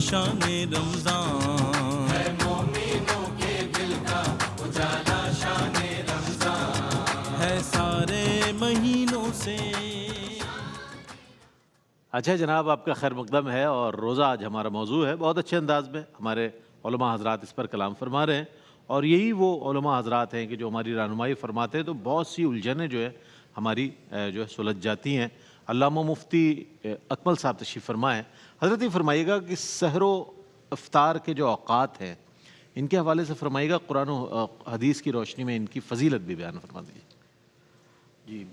شان رمضان، ہے مومنوں کے دل کا اجالا شان رمضان، ہے سارے مہینوں سے۔ اچھا جناب، آپ کا خیر مقدم ہے، اور روزہ آج ہمارا موضوع ہے۔ بہت اچھے انداز میں ہمارے علماء حضرات اس پر کلام فرما رہے ہیں، اور یہی وہ علماء حضرات ہیں کہ جو ہماری رہنمائی فرماتے ہیں، تو بہت سی الجھنیں جو ہے ہماری جو ہے سلجھ جاتی ہیں۔ علامہ مفتی اکمل صاحب تشریف فرمائیں۔ حضرت یہ فرمائیے گا کہ سحر و افطار کے جو اوقات ہیں، ان کے حوالے سے فرمائیے گا، قرآن و حدیث کی روشنی میں ان کی فضیلت بھی بیان فرما دیجیے۔ جی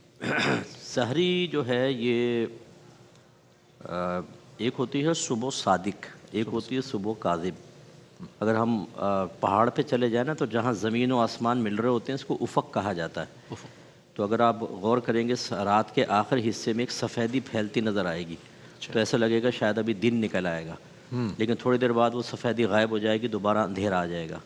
سحری جو ہے یہ ایک ہوتی ہے صبح صادق، ایک ہوتی ہے صبح کاذب۔ اگر ہم پہاڑ پہ چلے جائیں نا، تو جہاں زمین و آسمان مل رہے ہوتے ہیں اس کو افق کہا جاتا ہے۔ تو اگر آپ غور کریں گے رات کے آخر حصے میں ایک سفیدی پھیلتی نظر آئے گی، تو ایسا لگے گا شاید ابھی دن نکل آئے گا، لیکن تھوڑی دیر بعد وہ سفیدی غائب ہو جائے گی، دوبارہ اندھیرا آ جائے گا۔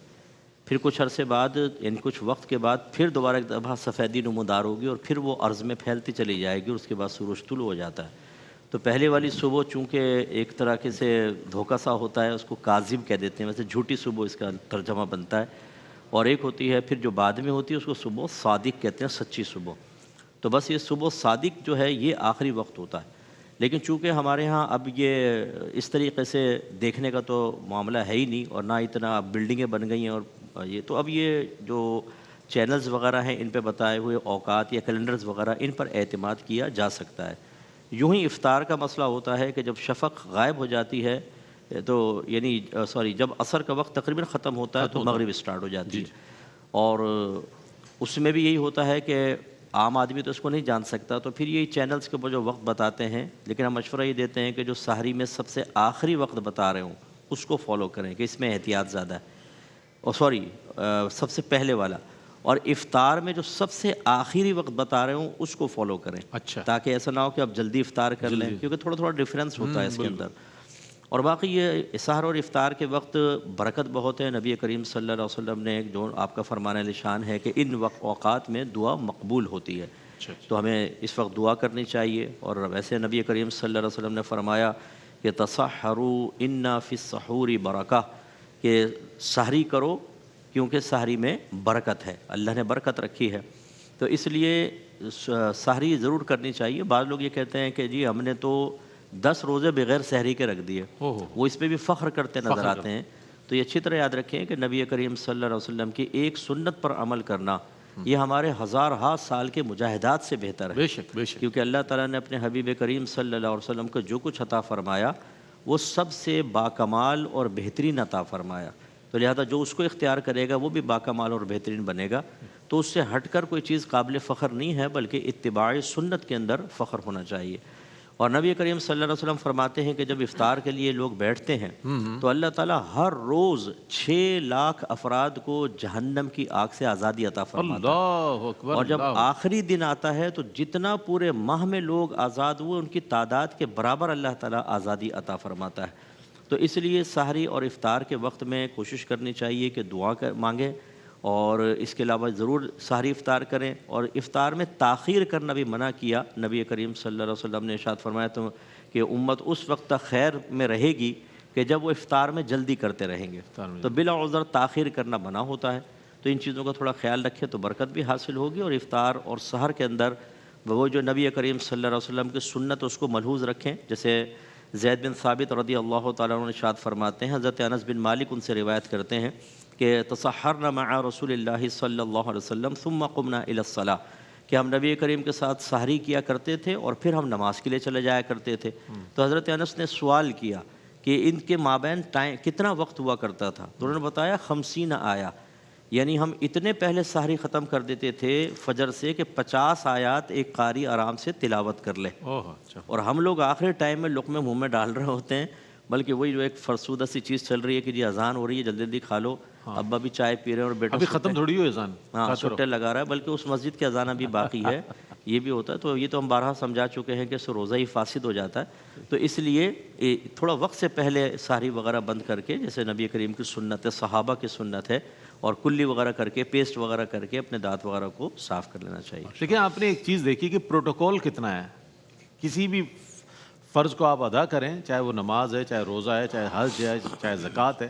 پھر کچھ عرصے بعد، یعنی کچھ وقت کے بعد، پھر دوبارہ ایک دفعہ سفیدی نمودار ہوگی، اور پھر وہ عرض میں پھیلتی چلی جائے گی، اور اس کے بعد سورج طلوع ہو جاتا ہے۔ تو پہلے والی صبح چونکہ ایک طرح سے دھوکہ سا ہوتا ہے، اس کو کاذب کہہ دیتے ہیں، ویسے جھوٹی صبح اس کا ترجمہ بنتا ہے۔ اور ایک ہوتی ہے پھر جو بعد میں ہوتی ہے، اس کو صبح صادق کہتے ہیں، سچی صبح۔ تو بس یہ صبح صادق جو ہے یہ آخری وقت ہوتا ہے۔ لیکن چونکہ ہمارے ہاں اب یہ اس طریقے سے دیکھنے کا تو معاملہ ہے ہی نہیں، اور نہ اتنا بلڈنگیں بن گئی ہیں، اور یہ تو اب یہ جو چینلز وغیرہ ہیں ان پہ بتائے ہوئے اوقات یا کیلنڈرز وغیرہ، ان پر اعتماد کیا جا سکتا ہے۔ یوں ہی افطار کا مسئلہ ہوتا ہے کہ جب شفق غائب ہو جاتی ہے، تو یعنی جب عصر کا وقت تقریباً ختم ہوتا ہے تو مغرب اسٹارٹ ہو جاتی ہے۔ اور اس میں بھی یہی ہوتا ہے کہ عام آدمی تو اس کو نہیں جان سکتا، تو پھر یہی چینلز کے اوپر جو وقت بتاتے ہیں، لیکن ہم مشورہ یہ دیتے ہیں کہ جو سحری میں سب سے آخری وقت بتا رہے ہوں اس کو فالو کریں، کہ اس میں احتیاط زیادہ ہے، اور سب سے پہلے والا۔ اور افطار میں جو سب سے آخری وقت بتا رہے ہوں اس کو فالو کریں، اچھا، تاکہ ایسا نہ ہو کہ آپ جلدی افطار کر لیں، کیونکہ تھوڑا تھوڑا ڈفرینس ہوتا ہے اس کے اندر۔ اور باقی یہ سحر اور افطار کے وقت برکت بہت ہے۔ نبی کریم صلی اللہ علیہ وسلم نے جو آپ کا فرمان نشان ہے کہ ان اوقات میں دعا مقبول ہوتی ہے، تو ہمیں اس وقت دعا کرنی چاہیے۔ اور ویسے نبی کریم صلی اللہ علیہ وسلم نے فرمایا کہ تصحروا ان فی السحور برکہ، کہ سحری کرو کیونکہ سحری میں برکت ہے، اللہ نے برکت رکھی ہے۔ تو اس لیے سحری ضرور کرنی چاہیے۔ بعض لوگ یہ کہتے ہیں کہ جی ہم نے تو 10 روزے بغیر سحری کے رکھ دیے، وہ اس پہ بھی فخر کرتے نظر آتے ہیں۔ تو یہ اچھی طرح یاد رکھیں کہ نبی کریم صلی اللہ علیہ وسلم کی ایک سنت پر عمل کرنا یہ ہمارے ہزارہا سال کے مجاہدات سے بہتر ہے۔ بے شک بے شک، کیونکہ اللہ تعالیٰ نے اپنے حبیب کریم صلی اللہ علیہ وسلم کو جو کچھ عطا فرمایا وہ سب سے باکمال اور بہترین عطا فرمایا، تو لہذا جو اس کو اختیار کرے گا وہ بھی باکمال اور بہترین بنے گا۔ تو اس سے ہٹ کر کوئی چیز قابل فخر نہیں ہے، بلکہ اتباع سنت کے اندر فخر ہونا چاہیے۔ اور نبی کریم صلی اللہ علیہ وسلم فرماتے ہیں کہ جب افطار کے لیے لوگ بیٹھتے ہیں تو اللہ تعالیٰ ہر روز 6 لاکھ افراد کو جہنم کی آگ سے آزادی عطا فرماتا ہے۔ اللہ اکبر۔ اور جب آخری دن آتا ہے تو جتنا پورے ماہ میں لوگ آزاد ہوئے ان کی تعداد کے برابر اللہ تعالیٰ آزادی عطا فرماتا ہے۔ تو اس لیے سحری اور افطار کے وقت میں کوشش کرنی چاہیے کہ دعا مانگیں، اور اس کے علاوہ ضرور سحری افطار کریں۔ اور افطار میں تاخیر کرنا بھی منع کیا۔ نبی کریم صلی اللہ علیہ وسلم نے ارشاد فرمایا کہ امت اس وقت تک خیر میں رہے گی کہ جب وہ افطار میں جلدی کرتے رہیں گے، تو بلا عذر تاخیر کرنا منع ہوتا ہے۔ تو ان چیزوں کا تھوڑا خیال رکھیں تو برکت بھی حاصل ہوگی، اور افطار اور سحر کے اندر وہ جو نبی کریم صلی اللہ علیہ وسلم کی سنت اس کو ملحوظ رکھیں۔ جیسے زید بن ثابت رضی اللہ تعالیٰ عنہ ارشاد فرماتے ہیں، حضرت انس بن مالک ان سے روایت کرتے ہیں کہ تصحرنا مع رسول اللہ صلی اللہ علیہ وسلم ثم قمنا الی الصلاۃ، کہ ہم نبی کریم کے ساتھ سحری کیا کرتے تھے اور پھر ہم نماز کے لیے چلے جایا کرتے تھے۔ تو حضرت انس نے سوال کیا کہ ان کے مابین کتنا وقت ہوا کرتا تھا؟ تو انہوں نے بتایا 50 آیا، یعنی ہم اتنے پہلے سحری ختم کر دیتے تھے فجر سے کہ 50 آیات ایک قاری آرام سے تلاوت کر لے، اور ہم لوگ آخری ٹائم میں لقمے منہ میں ڈال رہے ہوتے ہیں، بلکہ وہی جو ایک فرسودہ سی چیز چل رہی ہے کہ جی اذان ہو رہی ہے جلدی جلدی کھا لو، ابا بھی چائے پی رہے ہیں اور بیٹا ابھی ختم تھوڑی ہوئی اذان، ہاں سٹے لگا رہا ہے، بلکہ اس مسجد کی اذان بھی باقی ہے، یہ بھی ہوتا ہے۔ تو یہ تو ہم بارہا سمجھا چکے ہیں کہ اس سے روزہ ہی فاسد ہو جاتا ہے۔ تو اس لیے تھوڑا وقت سے پہلے سحری وغیرہ بند کر کے، جیسے نبی کریم کی سنت ہے، صحابہ کی سنت ہے، اور کلی وغیرہ کر کے، پیسٹ وغیرہ کر کے اپنے دانت وغیرہ کو صاف کر لینا چاہیے۔ لیکن آپ نے ایک چیز دیکھی کہ پروٹوکول کتنا ہے، کسی بھی فرض کو آپ ادا کریں، چاہے وہ نماز ہے، چاہے روزہ ہے، چاہے حج ہے، چاہے زکوٰۃ ہے،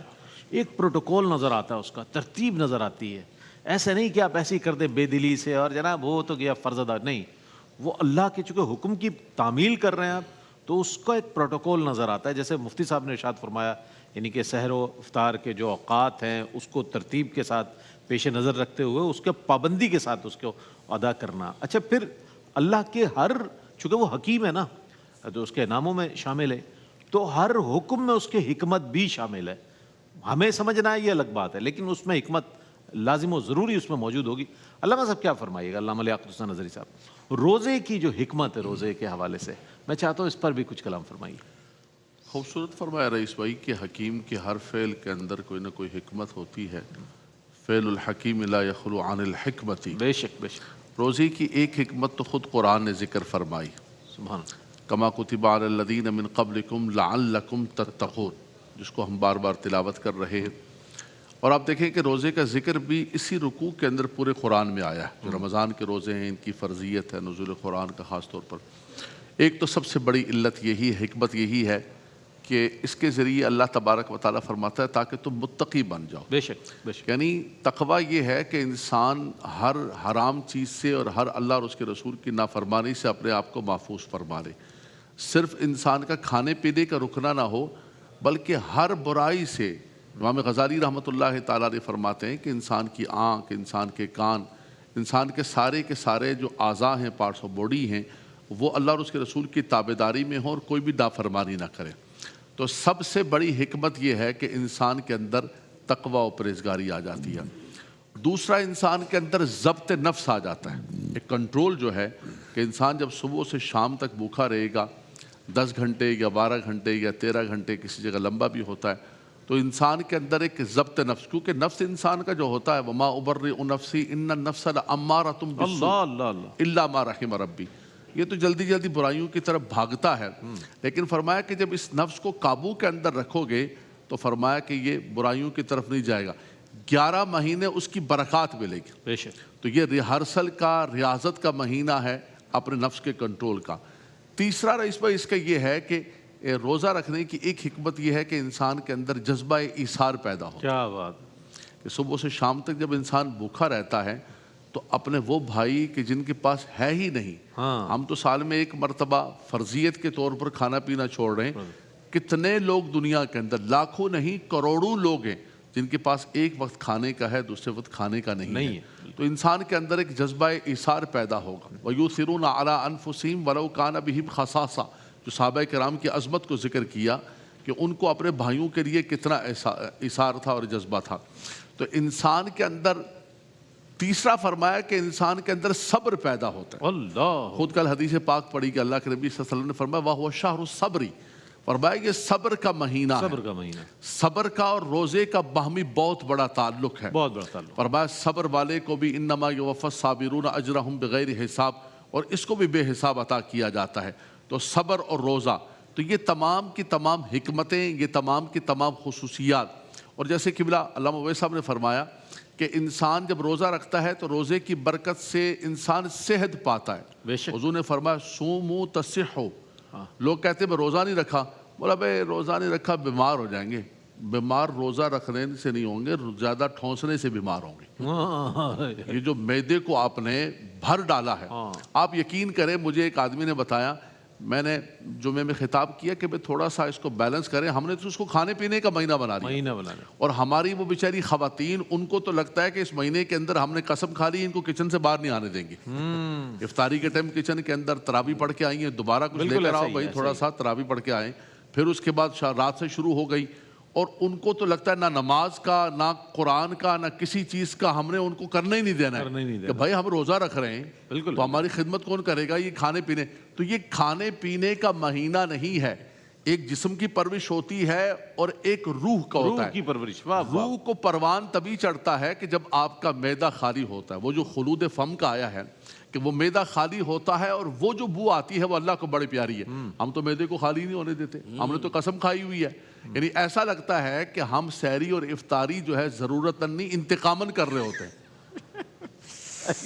ایک پروٹوکول نظر آتا ہے، اس کا ترتیب نظر آتی ہے. ایسا نہیں کہ آپ ایسے ہی کر دیں بے دلی سے اور جناب وہ تو گیا فرض ادا، نہیں، وہ اللہ کے چونکہ حکم کی تعمیل کر رہے ہیں آپ، تو اس کا ایک پروٹوکول نظر آتا ہے. جیسے مفتی صاحب نے ارشاد فرمایا، یعنی کہ سحر و افطار کے جو اوقات ہیں اس کو ترتیب کے ساتھ پیش نظر رکھتے ہوئے اس کے پابندی کے ساتھ اس کو ادا کرنا. اچھا، پھر اللہ کے ہر، چونکہ وہ حکیم ہے نا، جو اس کے ناموں میں شامل ہے، تو ہر حکم میں اس کے حکمت بھی شامل ہے. ہمیں سمجھنا ہے یہ الگ بات ہے، لیکن اس میں حکمت لازم و ضروری اس میں موجود ہوگی. علامہ صاحب کیا فرمائیے گا، علامہ لیاقت حسین نظری صاحب، روزے کی جو حکمت ہے روزے کے حوالے سے، میں چاہتا ہوں اس پر بھی کچھ کلام فرمائیے. خوبصورت فرمایا رئیس بھائی کہ حکیم کے ہر فعل کے اندر کوئی نہ کوئی حکمت ہوتی ہے. فعل الحکیم لا یخلو عن الحکمت. بے شک بے شک. روزے کی ایک حکمت تو خود قرآن نے ذکر فرمائی، سبحان اللہ. کما کتب علی الذین من قبلکم لعلکم تتقون، جس کو ہم بار بار تلاوت کر رہے ہیں. اور آپ دیکھیں کہ روزے کا ذکر بھی اسی رکوع کے اندر پورے قرآن میں آیا ہے. جو رمضان کے روزے ہیں ان کی فرضیت ہے، نزول قرآن کا خاص طور پر. ایک تو سب سے بڑی علت یہی ہے، حکمت یہی ہے کہ اس کے ذریعے اللہ تبارک و تعالیٰ فرماتا ہے تاکہ تم متقی بن جاؤ. بے شک بے شک. یعنی تقویٰ یہ ہے کہ انسان ہر حرام چیز سے اور ہر اللہ اور اس کے رسول کی نافرمانی سے اپنے آپ کو محفوظ فرما لے. صرف انسان کا کھانے پینے کا رکنا نہ ہو، بلکہ ہر برائی سے. امام غزالی رحمۃ اللہ تعالیٰ علیہ فرماتے ہیں کہ انسان کی آنکھ، انسان کے کان، انسان کے سارے جو اعضاء ہیں، پارٹس آف باڈی ہیں، وہ اللہ اور اس کے رسول کی تابعداری میں ہوں اور کوئی بھی نافرمانی نہ کرے. تو سب سے بڑی حکمت یہ ہے کہ انسان کے اندر تقویٰ و پرہیزگاری آ جاتی ہے. دوسرا، انسان کے اندر ضبط نفس آ جاتا ہے، ایک کنٹرول جو ہے کہ انسان جب صبح سے شام تک بھوکا رہے گا، 10 گھنٹے یا 12 گھنٹے یا 13 گھنٹے، کسی جگہ لمبا بھی ہوتا ہے، تو انسان کے اندر ایک ضبط نفس، کیونکہ نفس انسان کا جو ہوتا ہے وما ابرئ نفسی ان النفس لامارۃ بالسوء الا ما رحم ربی، یہ تو جلدی جلدی برائیوں کی طرف بھاگتا ہے. لیکن فرمایا کہ جب اس نفس کو قابو کے اندر رکھو گے تو فرمایا کہ یہ برائیوں کی طرف نہیں جائے گا. 11 مہینے اس کی برکات ملے گی. بے شک. تو یہ ریہرسل کا، ریاضت کا مہینہ ہے اپنے نفس کے کنٹرول کا. تیسرا رئیس بھائی اس کا یہ ہے کہ روزہ رکھنے کی ایک حکمت یہ ہے کہ انسان کے اندر جذبہ ایثار پیدا ہو. کیا بات. کہ صبح سے شام تک جب انسان بھوکا رہتا ہے تو اپنے وہ بھائی کہ جن کے پاس ہے ہی نہیں، ہم تو سال میں ایک مرتبہ فرضیت کے طور پر کھانا پینا چھوڑ رہے ہیں، کتنے لوگ دنیا کے اندر، لاکھوں نہیں کروڑوں لوگ ہیں جن کے پاس ایک وقت کھانے کا ہے، دوسرے وقت کھانے کا نہیں ہے. تو انسان کے اندر ایک جذبہ ایثار پیدا ہوگا. وَيُؤْثِرُونَ عَلَىٰ أَنفُسِهِمْ وَلَوْ كَانَ بِهِمْ خَصَاصَةٌ، جو صحابہ کرام کی عظمت کو ذکر کیا کہ ان کو اپنے بھائیوں کے لیے کتنا ایثار تھا اور جذبہ تھا. تو انسان کے اندر تیسرا فرمایا کہ انسان کے اندر صبر پیدا ہوتا ہے. اللہ. خود کل حدیث پاک پڑھی کہ اللہ کے نبی صلی اللہ علیہ وسلم نے فرمایا وَهُوَ شَهْرُ الصَّبْرِ، فرمایا یہ صبر کا مہینہ ہے. صبر کا مہینہ. صبر کا اور روزے کا باہمی بہت بڑا تعلق ہے. بہت بڑا تعلق. فرمایا صبر والے کو بھی انما یوفی الصابرون اجرہم بغیر حساب، اور اس کو بھی بے حساب عطا کیا جاتا ہے. تو صبر اور روزہ، تو یہ تمام کی تمام حکمتیں، یہ تمام کی تمام خصوصیات. اور جیسے قبلہ علامہ اویس صاحب نے فرمایا کہ انسان جب روزہ رکھتا ہے تو روزے کی برکت سے انسان صحت پاتا ہے. بے شک. حضور نے فرمایا صوموا تصحوا. لوگ کہتے ہیں میں روزہ نہیں رکھا، بولا بھائی روزہ نہیں رکھا بیمار ہو جائیں گے. بیمار روزہ رکھنے سے نہیں ہوں گے، زیادہ ٹھونسنے سے بیمار ہوں گے. یہ جو معدے کو آپ نے بھر ڈالا ہے، آپ یقین کریں مجھے ایک آدمی نے بتایا، میں نے جمعے میں خطاب کیا کہ بھائی تھوڑا سا اس کو بیلنس کریں. ہم نے تو اس کو کھانے پینے کا مہینہ بنا دیا، اور ہماری وہ بیچاری خواتین، ان کو تو لگتا ہے کہ اس مہینے کے اندر ہم نے قسم کھا لی ان کو کچن سے باہر نہیں آنے دیں گے. افطاری کے ٹائم کچن کے اندر تراویح پڑھ کے آئی ہیں، دوبارہ کچھ لے کر آؤ بھائی، تھوڑا سا تراویح پڑھ کے آئیں. پھر اس کے بعد رات سے شروع ہو گئی، اور ان کو تو لگتا ہے نہ نماز کا، نہ قرآن کا، نہ کسی چیز کا ہم نے ان کو کرنا ہی نہیں دینا ہے کہ بھائی ہم روزہ رکھ رہے ہیں تو ہماری خدمت کون کرے گا. یہ کھانے پینے، تو یہ کھانے پینے کا مہینہ نہیں ہے، ایک جسم کی پرورش ہوتی ہے اور ایک روح کا ہوتا ہے. روح کو پروان تبھی چڑھتا ہے کہ جب آپ کا معدہ خالی ہوتا ہے. وہ جو خلود فم کا آیا ہے کہ وہ معدہ خالی ہوتا ہے اور وہ جو بو آتی ہے وہ اللہ کو بڑی پیاری ہے. ہم تو معدے کو خالی نہیں ہونے دیتے، ہم نے تو قسم کھائی ہوئی ہے. یعنی ایسا لگتا ہے کہ ہم سحری اور افطاری جو ہے ضرورتاً نہیں انتقاماً کر رہے ہوتے ہیں.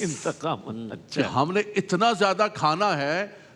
انتقاماً. ہم نے اتنا زیادہ کھانا ہے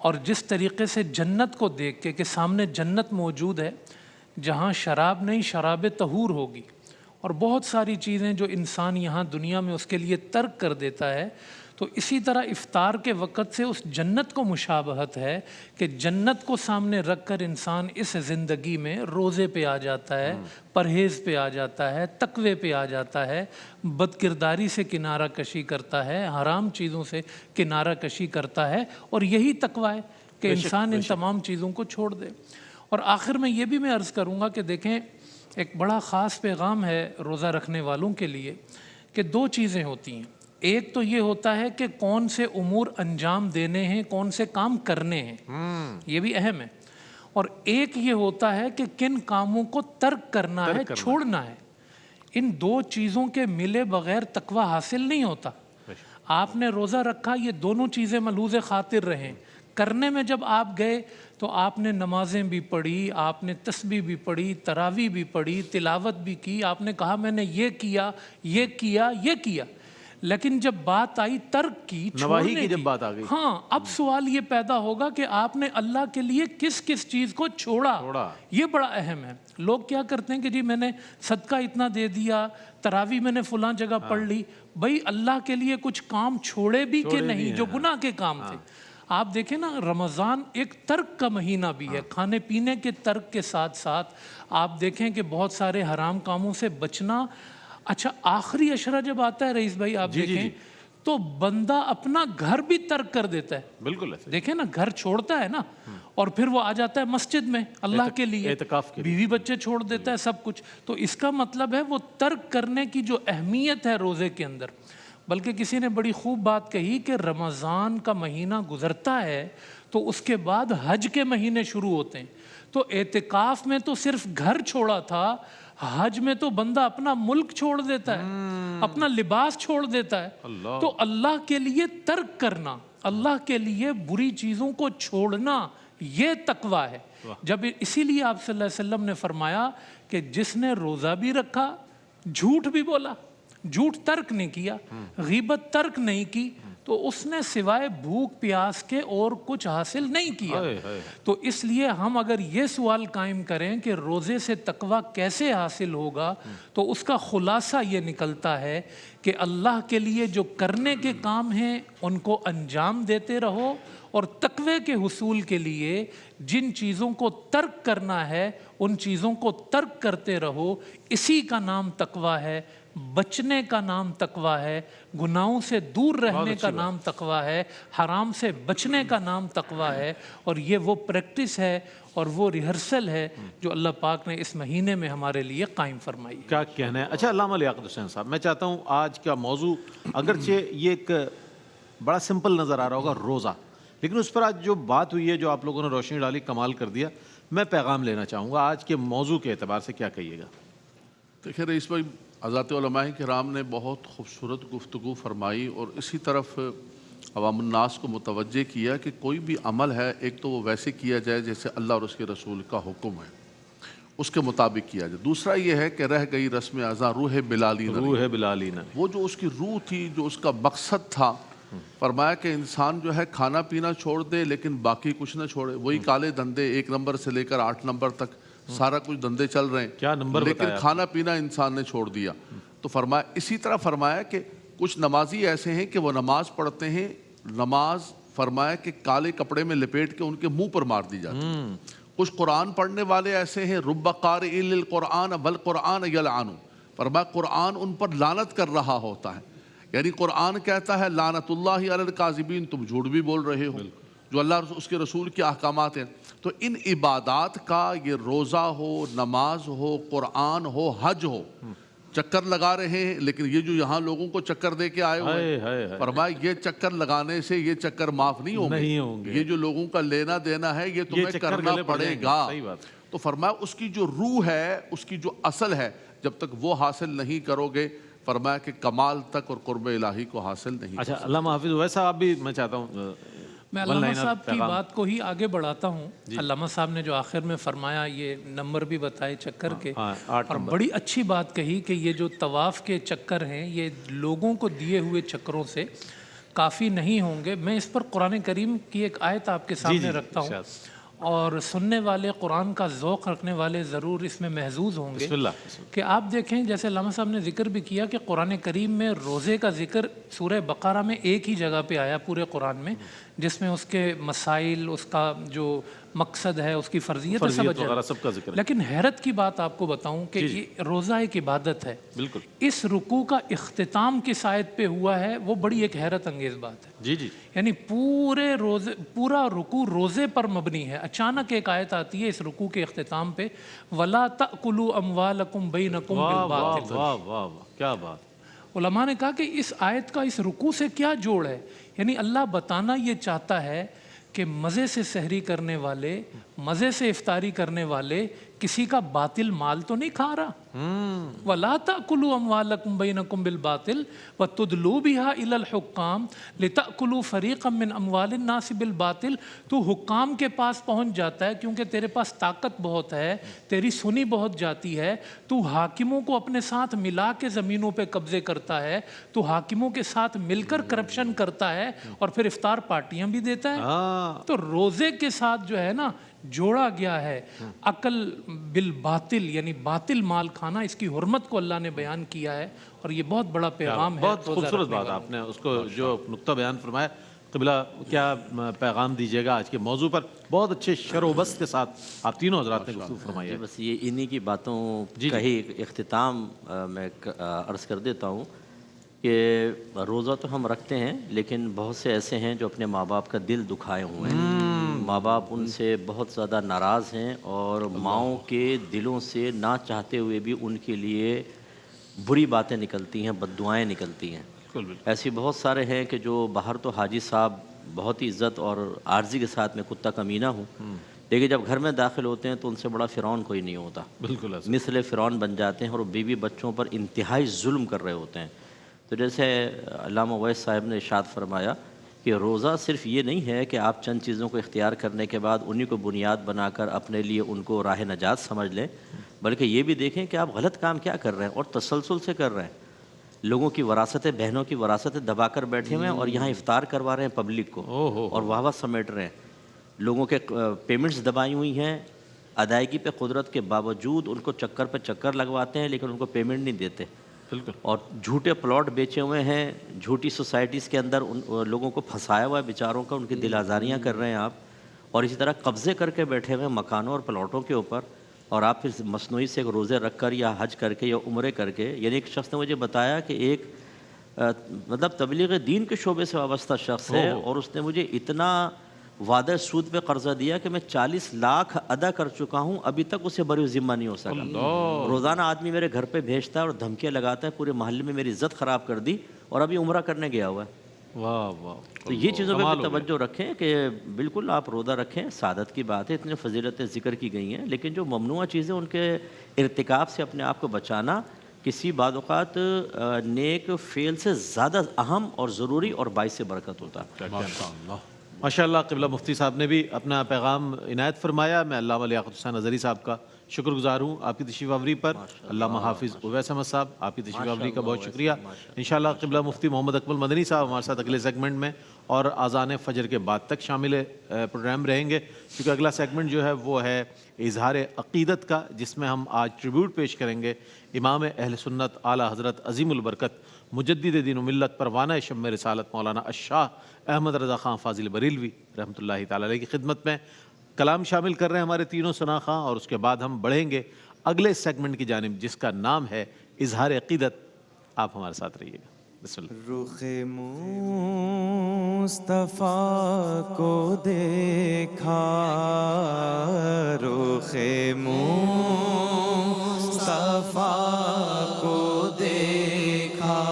اور جس طریقے سے جنت کو دیکھ کے کہ سامنے جنت موجود ہے جہاں شراب نہیں شراب طہور ہوگی، اور بہت ساری چیزیں جو انسان یہاں دنیا میں اس کے لیے ترک کر دیتا ہے، تو اسی طرح افطار کے وقت سے اس جنت کو مشابہت ہے کہ جنت کو سامنے رکھ کر انسان اس زندگی میں روزے پہ آ جاتا ہے، پرہیز پہ آ جاتا ہے، تقوی پہ آ جاتا ہے، بد کرداری سے کنارہ کشی کرتا ہے، حرام چیزوں سے کنارہ کشی کرتا ہے، اور یہی تقوی ہے کہ انسان ان تمام چیزوں کو چھوڑ دے۔ اور آخر میں یہ بھی میں عرض کروں گا کہ دیکھیں ایک بڑا خاص پیغام ہے روزہ رکھنے والوں کے لیے کہ دو چیزیں ہوتی ہیں، ایک تو یہ ہوتا ہے کہ کون سے امور انجام دینے ہیں، کون سے کام کرنے ہیں، یہ بھی اہم ہے، اور ایک یہ ہوتا ہے کہ کن کاموں کو ترک کرنا ہے، چھوڑنا ہے۔ ان دو چیزوں کے ملے بغیر تقوی حاصل نہیں ہوتا۔ آپ نے روزہ رکھا، یہ دونوں چیزیں ملحوظ خاطر رہیں، کرنے میں جب آپ گئے تو آپ نے نمازیں بھی پڑھی، آپ نے تسبیح بھی پڑھی، تراویح بھی پڑھی، تلاوت بھی کی، آپ نے کہا میں نے یہ کیا یہ کیا یہ کیا، لیکن جب بات آئی ترک کی، نواہی کی جب بات آ گئی، ہاں اب سوال یہ پیدا ہوگا کہ آپ نے اللہ کے لیے کس کس چیز کو چھوڑا، یہ بڑا اہم ہے۔ لوگ کیا کرتے ہیں کہ جی میں نے صدقہ اتنا دے دیا، تراویح میں نے فلاں جگہ پڑھ لی، بھائی اللہ کے لیے کچھ کام چھوڑے بھی کہ نہیں جو گناہ کے کام تھے۔ آپ دیکھیں نا رمضان ایک ترک کا مہینہ بھی ہے، کھانے پینے کے ترک کے ساتھ ساتھ آپ دیکھیں کہ بہت سارے حرام کاموں سے بچنا۔ اچھا آخری عشرہ جب آتا ہے رئیس بھائی آپ دیکھیں تو بندہ اپنا گھر بھی ترک کر دیتا ہے، بالکل دیکھیں نا گھر چھوڑتا ہے نا، اور پھر وہ آ جاتا ہے مسجد میں اللہ کے لیے، بیوی بچے چھوڑ دیتا ہے سب کچھ۔ تو اس کا مطلب ہے وہ ترک کرنے کی جو اہمیت ہے روزے کے اندر۔ بلکہ کسی نے بڑی خوب بات کہی کہ رمضان کا مہینہ گزرتا ہے تو اس کے بعد حج کے مہینے شروع ہوتے ہیں، تو اعتکاف میں تو صرف گھر چھوڑا تھا، حج میں تو بندہ اپنا ملک چھوڑ دیتا ہے، اپنا لباس چھوڑ دیتا ہے۔ تو اللہ کے لیے ترک کرنا، اللہ کے لیے بری چیزوں کو چھوڑنا، یہ تقوی ہے۔ جب اسی لیے آپ صلی اللہ علیہ وسلم نے فرمایا کہ جس نے روزہ بھی رکھا، جھوٹ بھی بولا، جھوٹ ترک نہیں کیا، غیبت ترک نہیں کی، تو اس نے سوائے بھوک پیاس کے اور کچھ حاصل نہیں کیا۔ تو اس لیے ہم اگر یہ سوال قائم کریں کہ روزے سے تقوی کیسے حاصل ہوگا، تو اس کا خلاصہ یہ نکلتا ہے کہ اللہ کے لیے جو کرنے کے کام ہیں ان کو انجام دیتے رہو، اور تقوی کے حصول کے لیے جن چیزوں کو ترک کرنا ہے ان چیزوں کو ترک کرتے رہو۔ اسی کا نام تقوی ہے، بچنے کا نام تقوی ہے، گناہوں سے دور رہنے کا نام تقوی ہے، حرام سے بچنے کا نام تقوی ہے، اور یہ وہ پریکٹس ہے اور وہ ریہرسل ہے جو اللہ پاک نے اس مہینے میں ہمارے لیے قائم فرمائی ہے۔ کیا کہنا ہے؟ اچھا علامہ لیاقت حسین صاحب، میں چاہتا ہوں آج کا موضوع اگرچہ یہ ایک بڑا سمپل نظر آ رہا ہوگا روزہ، لیکن اس پر آج جو بات ہوئی ہے، جو آپ لوگوں نے روشنی ڈالی، کمال کر دیا۔ میں پیغام لینا چاہوں گا آج کے موضوع کے اعتبار سے، کیا کہیے گا؟ دیکھیں رئیس بھائی، حضرات علماء کرام نے بہت خوبصورت گفتگو فرمائی اور اسی طرف عوام الناس کو متوجہ کیا کہ کوئی بھی عمل ہے ایک تو وہ ویسے کیا جائے جیسے اللہ اور اس کے رسول کا حکم ہے، اس کے مطابق کیا جائے۔ دوسرا یہ ہے کہ رہ گئی رسم اعضاء روح بلالی نہ، وہ جو اس کی روح تھی، جو اس کا مقصد تھا، فرمایا کہ انسان جو ہے کھانا پینا چھوڑ دے لیکن باقی کچھ نہ چھوڑے۔ وہی کالے دھندے 1 نمبر سے لے کر 8 نمبر تک سارا کچھ دھندے چل رہے ہیں، لیکن کھانا پینا انسان نے چھوڑ دیا۔ تو فرمایا اسی طرح فرمایا کہ کچھ نمازی ایسے ہیں کہ وہ نماز پڑھتے ہیں، نماز فرمایا کہ کالے کپڑے میں لپیٹ کے ان کے منہ پر مار دی جاتی۔ کچھ قرآن پڑھنے والے ایسے ہیں، رب قارئ للقرآن والقرآن یلعن، فرمایا قرآن ان پر لعنت کر رہا ہوتا ہے، یعنی قرآن کہتا ہے لعنت اللہ علی الکاذبین، تم جھوٹ بھی بول رہے ہو، جو اللہ اس کے رسول کے احکامات ہیں۔ تو ان عبادات کا، یہ روزہ ہو، نماز ہو، قرآن ہو، حج ہو، چکر لگا رہے ہیں، لیکن یہ جو یہاں لوگوں کو چکر دے کے آئے ہوئے، فرمایا یہ چکر لگانے سے یہ چکر معاف نہیں ہوں گے، یہ جو لوگوں کا لینا دینا ہے یہ تمہیں کرنا پڑے گا۔ تو فرمایا اس کی جو روح ہے، اس کی جو اصل ہے، جب تک وہ حاصل نہیں کرو گے، فرمایا کہ کمال تک اور قرب الہی کو حاصل نہیں۔ اچھا علامہ حافظ ویسا آپ بھی، میں چاہتا ہوں میں علامہ صاحب کی بات کو ہی آگے بڑھاتا ہوں۔ علامہ صاحب نے جو آخر میں فرمایا، یہ نمبر بھی بتائے چکر کے، اور بڑی اچھی بات کہی کہ یہ جو طواف کے چکر ہیں یہ لوگوں کو دیے ہوئے چکروں سے کافی نہیں ہوں گے، میں اس پر قرآن کریم کی ایک آیت آپ کے سامنے رکھتا ہوں، اور سننے والے، قرآن کا ذوق رکھنے والے ضرور اس میں محظوظ ہوں گے۔ بسم اللہ۔ کہ آپ دیکھیں جیسے علامہ صاحب نے ذکر بھی کیا کہ قرآن کریم میں روزے کا ذکر سورہ بقرہ میں ایک ہی جگہ پہ آیا پورے قرآن میں، جس میں اس کے مسائل، اس کا جو مقصد ہے، اس کی فرضیت وغیرہ سب کا ذکر ہے۔ لیکن حیرت کی بات آپ کو بتاؤں کہ یہ روزہ ایک عبادت ہے، بالکل، اس رکوع کا اختتام کس آیت پہ ہوا ہے وہ بڑی ایک حیرت انگیز بات ہے۔ جی جی، یعنی پورا رکوع روزے پر مبنی ہے، اچانک ایک آیت آتی ہے اس رکوع کے اختتام پہ، وَلَا تَأْكُلُوا أَمْوَالَكُمْ بَيْنَكُمْ بِالْبَاطِلِ۔ واہ واہ واہ، کیا بات! علماء نے کہا کہ اس آیت کا اس رکوع سے کیا جوڑ ہے؟ یعنی اللہ بتانا یہ چاہتا ہے کہ مزے سے سحری کرنے والے، مزے سے افطاری کرنے والے کسی کا باطل مال تو نہیں کھا رہا۔ وَلَا تَأْكُلُوا أَمْوَالَكُمْ بَيْنَكُمْ بِالْبَاطِلِ وَتُدْلُوا بِهَا إِلَى الْحُكَّامِ لِتَأْكُلُوا فَرِيقًا مِّنْ أَمْوَالِ النَّاسِ بِالْبَاطِلِ۔ تو حکام کے پاس پہنچ جاتا ہے کیونکہ تیرے پاس طاقت بہت ہے، تیری سنی بہت جاتی ہے، تو حاکموں کو اپنے ساتھ ملا کے زمینوں پہ قبضے کرتا ہے، تو حاکموں کے ساتھ مل کر کرپشن کرتا ہے اور پھر افطار پارٹیاں بھی دیتا ہے۔ تو روزے کے ساتھ جو ہے نا جوڑا گیا ہے عقل بالباطل، یعنی باطل مال کھانا، اس کی حرمت کو اللہ نے بیان کیا ہے، اور یہ بہت بڑا پیغام ہے۔ بہت خوبصورت بات آپ نے اس کو جو نقطہ بیان فرمایا۔ قبلہ کیا پیغام دیجیے گا آج کے موضوع پر؟ بہت اچھے شر و بست کے ساتھ آپ تینوں حضرات نے گفتگو فرمائی ہے۔ بس یہ انہی کی باتوں کا ہی اختتام میں عرض کر دیتا ہوں کہ روزہ تو ہم رکھتے ہیں، لیکن بہت سے ایسے ہیں جو اپنے ماں باپ کا دل دکھائے ہوئے ہیں، ماں باپ ان سے بہت زیادہ ناراض ہیں، اور ماؤں کے دلوں سے نہ چاہتے ہوئے بھی ان کے لیے بری باتیں نکلتی ہیں، بد دعائیں نکلتی ہیں۔ ایسی بہت سارے ہیں کہ جو باہر تو حاجی صاحب بہت ہی عزت اور عارضی کے ساتھ میں کتا کمینہ ہوں، لیکن جب گھر میں داخل ہوتے ہیں تو ان سے بڑا فرعون کوئی نہیں ہوتا، بالکل مثل فرعون بن جاتے ہیں اور بیوی بچوں پر انتہائی ظلم کر رہے ہوتے ہیں۔ تو جیسے علامہ اویس صاحب نے ارشاد فرمایا کہ روزہ صرف یہ نہیں ہے کہ آپ چند چیزوں کو اختیار کرنے کے بعد انہی کو بنیاد بنا کر اپنے لیے ان کو راہ نجات سمجھ لیں، بلکہ یہ بھی دیکھیں کہ آپ غلط کام کیا کر رہے ہیں اور تسلسل سے کر رہے ہیں۔ لوگوں کی وراثتیں، بہنوں کی وراثتیں دبا کر بیٹھے ہوئے ہیں اور یہاں افطار کروا رہے ہیں پبلک کو، اور واہ واہ سمیٹ رہے ہیں۔ لوگوں کے پیمنٹس دبائی ہوئی ہیں، ادائیگی پہ قدرت کے باوجود ان کو چکر پہ چکر لگواتے ہیں، لیکن ان کو پیمنٹ نہیں دیتے، اور جھوٹے پلاٹ بیچے ہوئے ہیں، جھوٹی سوسائٹیز کے اندر ان لوگوں کو پھنسایا ہوا ہے بیچاروں کا، ان کی دل آزاریاں کر رہے ہیں آپ، اور اسی طرح قبضے کر کے بیٹھے ہوئے ہیں مکانوں اور پلاٹوں کے اوپر، اور آپ پھر مصنوعی سے ایک روزے رکھ کر یا حج کر کے یا عمرے کر کے، یعنی ایک شخص نے مجھے بتایا کہ ایک مطلب تبلیغ دین کے شعبے سے وابستہ شخص ہے، اور اس نے مجھے اتنا وعدہ سود پہ قرضہ دیا کہ میں 40 لاکھ ادا کر چکا ہوں، ابھی تک اسے بری ذمہ نہیں ہو سکا۔ روزانہ آدمی میرے گھر پہ بھیجتا ہے اور دھمکیاں لگاتا ہے، پورے محلے میں میری عزت خراب کر دی، اور ابھی عمرہ کرنے گیا ہوا ہے۔ واہ واہ، تو یہ چیزوں پہ بھی توجہ رکھیں کہ بالکل آپ روزہ رکھیں، سعادت کی بات ہے، اتنی فضیلتیں ذکر کی گئی ہیں، لیکن جو ممنوع چیزیں ان کے ارتکاب سے اپنے آپ کو بچانا کسی بعض اوقات نیک فعل سے زیادہ اہم اور ضروری اور باعث برکت ہوتا ہے۔ ماشاء اللہ، قبلہ مفتی صاحب نے بھی اپنا پیغام عنایت فرمایا۔ میں علامہ لیاقت حسین اظہری صاحب کا شکر گزار ہوں آپ کی تشریف آوری پر۔ علامہ حافظ اویس احمد صاحب، آپ کی تشریف آوری کا بہت شکریہ۔ انشاءاللہ قبلہ مفتی محمد اکمل مدنی صاحب ہمارے ساتھ اگلے سیگمنٹ میں اور اذان فجر کے بعد تک شامل پروگرام رہیں گے، کیونکہ اگلا سیگمنٹ جو ہے وہ ہے اظہار عقیدت کا، جس میں ہم آج ٹریبیوٹ پیش کریں گے امام اہل سنت اعلیٰ حضرت عظیم البرکت مجدد دین و ملت پروانہ شمع رسالت مولانا الشاہ احمد رضا خان فاضل بریلوی رحمۃ اللہ تعالی علیہ کی خدمت میں کلام شامل کر رہے ہیں ہمارے تینوں ثنا خواں، اور اس کے بعد ہم بڑھیں گے اگلے سیگمنٹ کی جانب جس کا نام ہے اظہار عقیدت۔ آپ ہمارے ساتھ رہیے گا۔ بسم اللہ۔ رخ مصطفیٰ کو دیکھا، رخ مصطفیٰ کو دیکھا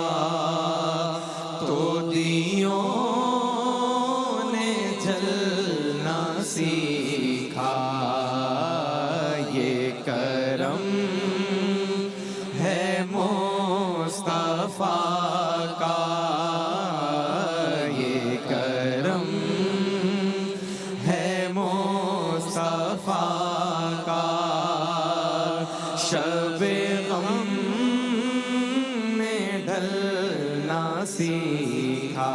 تو دیوں نے جلنا سیکھا، یہ کرم ہے مصطفیٰ کا، یہ کرم ہے مصطفیٰ کا، شب غم میں ڈھلنا سیکھا۔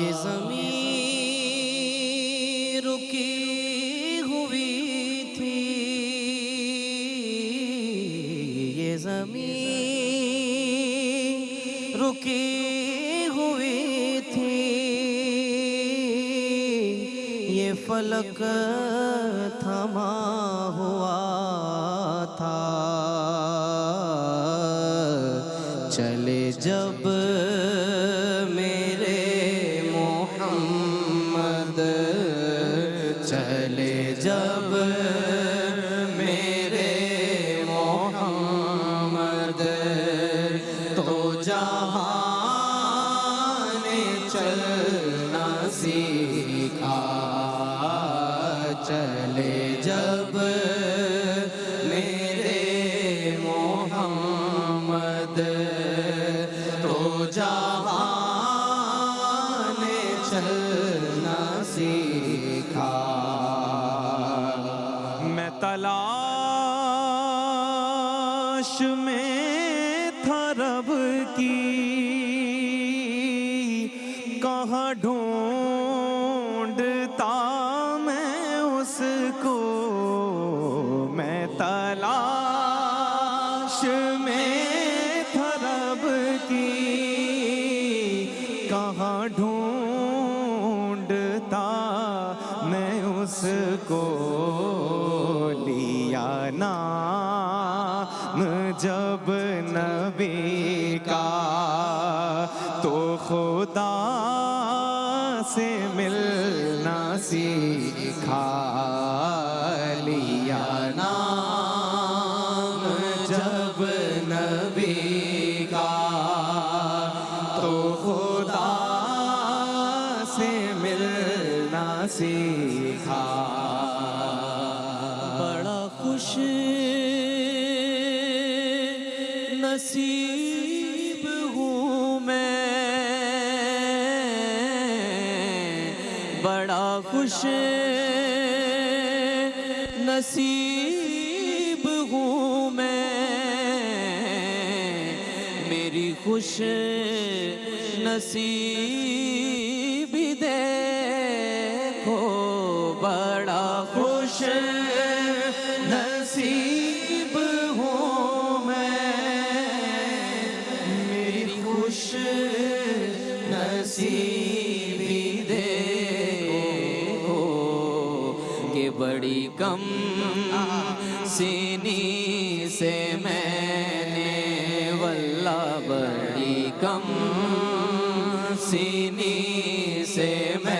یہ زمین رکی ہوئی تھی، یہ زمین رکی ہوئی تھی، یہ فلک تھما ہوا تھا، چلے جب میرے محمد، چلے جب میرے محمد، تو جہاں نے چلنا سیکھا، چلے جب میرے محمد، تو جہاں نے چلنا سیکھا۔ میں تلاش میں تھا رب کی، کہاں ڈھونڈتا میں اس کو، میں تلاش میں تھا رب کی، کہاں ڈھونڈتا میں اس کو، لیا نام جب نبی کا تو خدا سے ملنا سیکھا، لیا نام جب نبی کا تو خدا سے ملنا سیکھا۔ بڑا خوش نصیب ہوں میں، بڑا خوش نصیب ہوں میں، میری خوش نصیبی دیکھو، بڑا خوش نصیب ہوں میں، میری خوش نصیبی دیکھو، کہ بڑی کم سینی سے میں نے، واللہ بڑی کم سینی سے میں